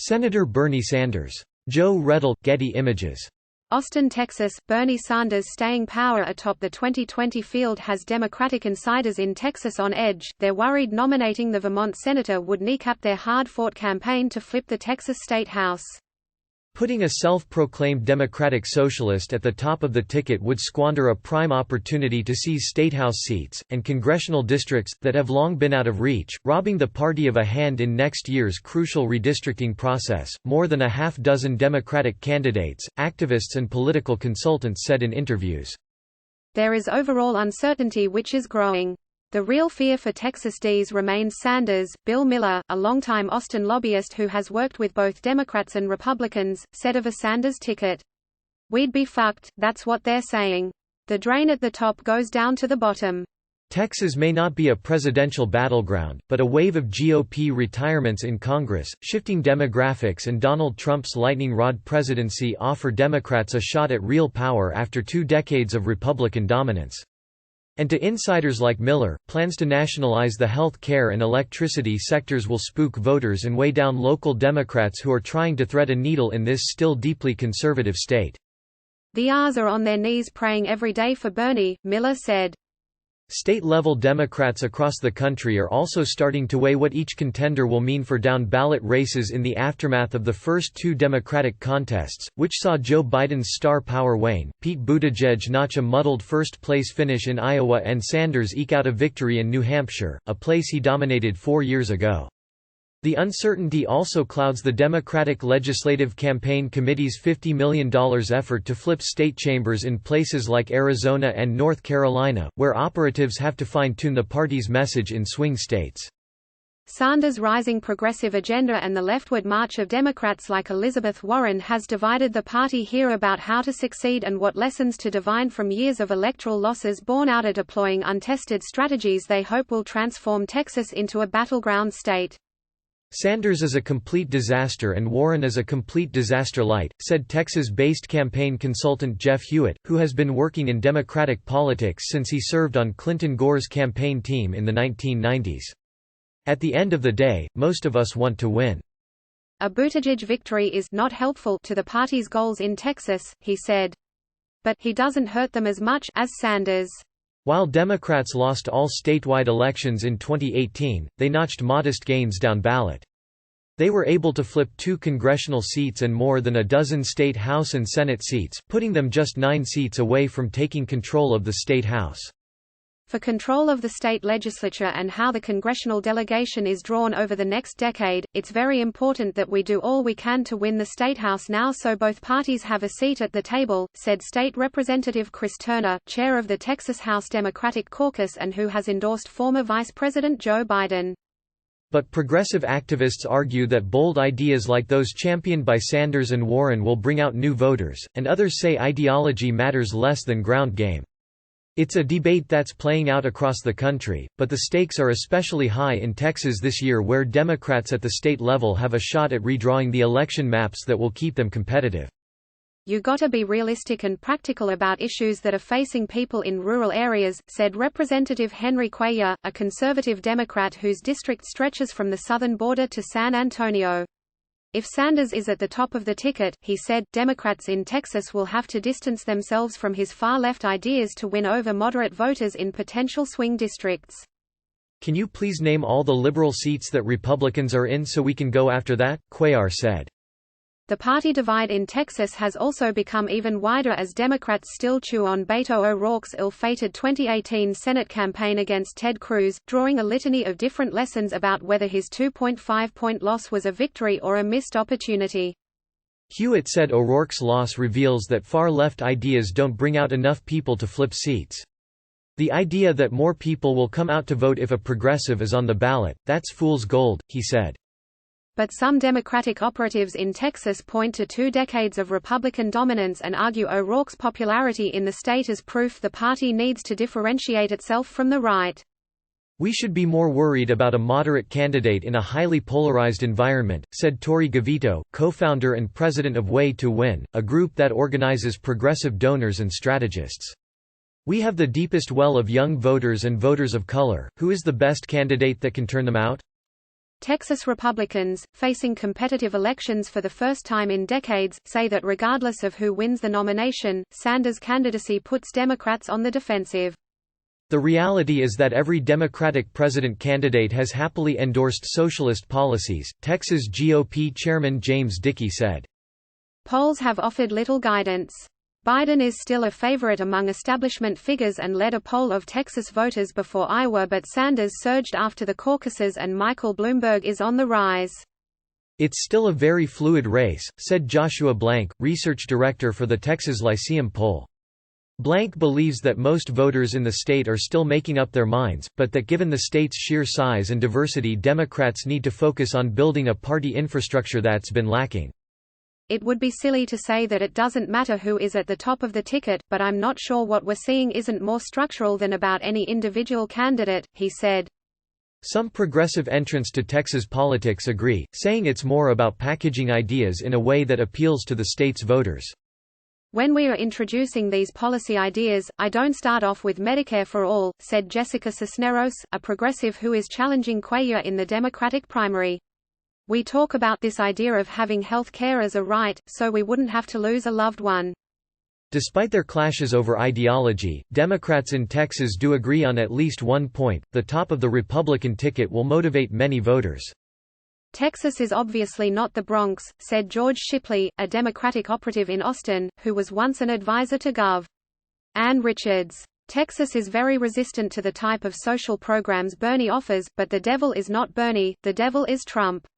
Senator Bernie Sanders. Joe Raedle, Getty Images. Austin, Texas. Bernie Sanders' staying power atop the 2020 field has Democratic insiders in Texas on edge. They're worried nominating the Vermont senator would kneecap their hard-fought campaign to flip the Texas State House. Putting a self-proclaimed Democratic socialist at the top of the ticket would squander a prime opportunity to seize statehouse seats, and congressional districts, that have long been out of reach, robbing the party of a hand in next year's crucial redistricting process. More than a half-dozen Democratic candidates, activists and political consultants said in interviews. There is overall uncertainty which is growing. The real fear for Texas Ds remains Sanders. Bill Miller, a longtime Austin lobbyist who has worked with both Democrats and Republicans, said of a Sanders ticket, "We'd be fucked, that's what they're saying. The drain at the top goes down to the bottom." Texas may not be a presidential battleground, but a wave of GOP retirements in Congress, shifting demographics and Donald Trump's lightning rod presidency offer Democrats a shot at real power after 2 decades of Republican dominance. And to insiders like Miller, plans to nationalize the health care and electricity sectors will spook voters and weigh down local Democrats who are trying to thread a needle in this still deeply conservative state. The Rs are on their knees praying every day for Bernie, Miller said. State-level Democrats across the country are also starting to weigh what each contender will mean for down-ballot races in the aftermath of the first 2 Democratic contests, which saw Joe Biden's star power wane, Pete Buttigieg notch a muddled first-place finish in Iowa and Sanders eke out a victory in New Hampshire, a place he dominated 4 years ago. The uncertainty also clouds the Democratic Legislative Campaign Committee's $50 million effort to flip state chambers in places like Arizona and North Carolina, where operatives have to fine-tune the party's message in swing states. Sanders' rising progressive agenda and the leftward march of Democrats like Elizabeth Warren has divided the party here about how to succeed and what lessons to divine from years of electoral losses borne out of deploying untested strategies they hope will transform Texas into a battleground state. Sanders is a complete disaster and Warren is a complete disaster light, said Texas-based campaign consultant Jeff Hewitt, who has been working in Democratic politics since he served on Clinton Gore's campaign team in the 1990s. At the end of the day, most of us want to win. A Buttigieg victory is not helpful to the party's goals in Texas, he said. But he doesn't hurt them as much as Sanders. While Democrats lost all statewide elections in 2018, they notched modest gains down ballot. They were able to flip 2 congressional seats and more than a dozen state House and Senate seats, putting them just 9 seats away from taking control of the state House. For control of the state legislature and how the congressional delegation is drawn over the next decade, it's very important that we do all we can to win the state House now so both parties have a seat at the table, said State Representative Chris Turner, chair of the Texas House Democratic Caucus and who has endorsed former Vice President Joe Biden. But progressive activists argue that bold ideas like those championed by Sanders and Warren will bring out new voters, and others say ideology matters less than ground game. It's a debate that's playing out across the country, but the stakes are especially high in Texas this year where Democrats at the state level have a shot at redrawing the election maps that will keep them competitive. You gotta be realistic and practical about issues that are facing people in rural areas, said Representative Henry Cuellar, a conservative Democrat whose district stretches from the southern border to San Antonio. If Sanders is at the top of the ticket, he said, Democrats in Texas will have to distance themselves from his far-left ideas to win over moderate voters in potential swing districts. Can you please name all the liberal seats that Republicans are in so we can go after that? Cuellar said. The party divide in Texas has also become even wider as Democrats still chew on Beto O'Rourke's ill-fated 2018 Senate campaign against Ted Cruz, drawing a litany of different lessons about whether his 2.5-point loss was a victory or a missed opportunity. Hewitt said O'Rourke's loss reveals that far-left ideas don't bring out enough people to flip seats. The idea that more people will come out to vote if a progressive is on the ballot, that's fool's gold, he said. But some Democratic operatives in Texas point to 2 decades of Republican dominance and argue O'Rourke's popularity in the state as proof the party needs to differentiate itself from the right. We should be more worried about a moderate candidate in a highly polarized environment, said Tori Gavito, co-founder and president of Way to Win, a group that organizes progressive donors and strategists. We have the deepest well of young voters and voters of color. Who is the best candidate that can turn them out? Texas Republicans, facing competitive elections for the first time in decades, say that regardless of who wins the nomination, Sanders' candidacy puts Democrats on the defensive. The reality is that every Democratic president candidate has happily endorsed socialist policies, Texas GOP Chairman James Dickey said. Polls have offered little guidance. Biden is still a favorite among establishment figures and led a poll of Texas voters before Iowa, but Sanders surged after the caucuses and Michael Bloomberg is on the rise. It's still a very fluid race, said Joshua Blank, research director for the Texas Lyceum poll. Blank believes that most voters in the state are still making up their minds, but that given the state's sheer size and diversity, Democrats need to focus on building a party infrastructure that's been lacking. It would be silly to say that it doesn't matter who is at the top of the ticket, but I'm not sure what we're seeing isn't more structural than about any individual candidate, he said. Some progressive entrants to Texas politics agree, saying it's more about packaging ideas in a way that appeals to the state's voters. When we are introducing these policy ideas, I don't start off with Medicare for all, said Jessica Cisneros, a progressive who is challenging Cuellar in the Democratic primary. We talk about this idea of having health care as a right, so we wouldn't have to lose a loved one. Despite their clashes over ideology, Democrats in Texas do agree on at least one point: the top of the Republican ticket will motivate many voters. Texas is obviously not the Bronx, said George Shipley, a Democratic operative in Austin, who was once an advisor to Gov. Ann Richards. Texas is very resistant to the type of social programs Bernie offers, but the devil is not Bernie, the devil is Trump.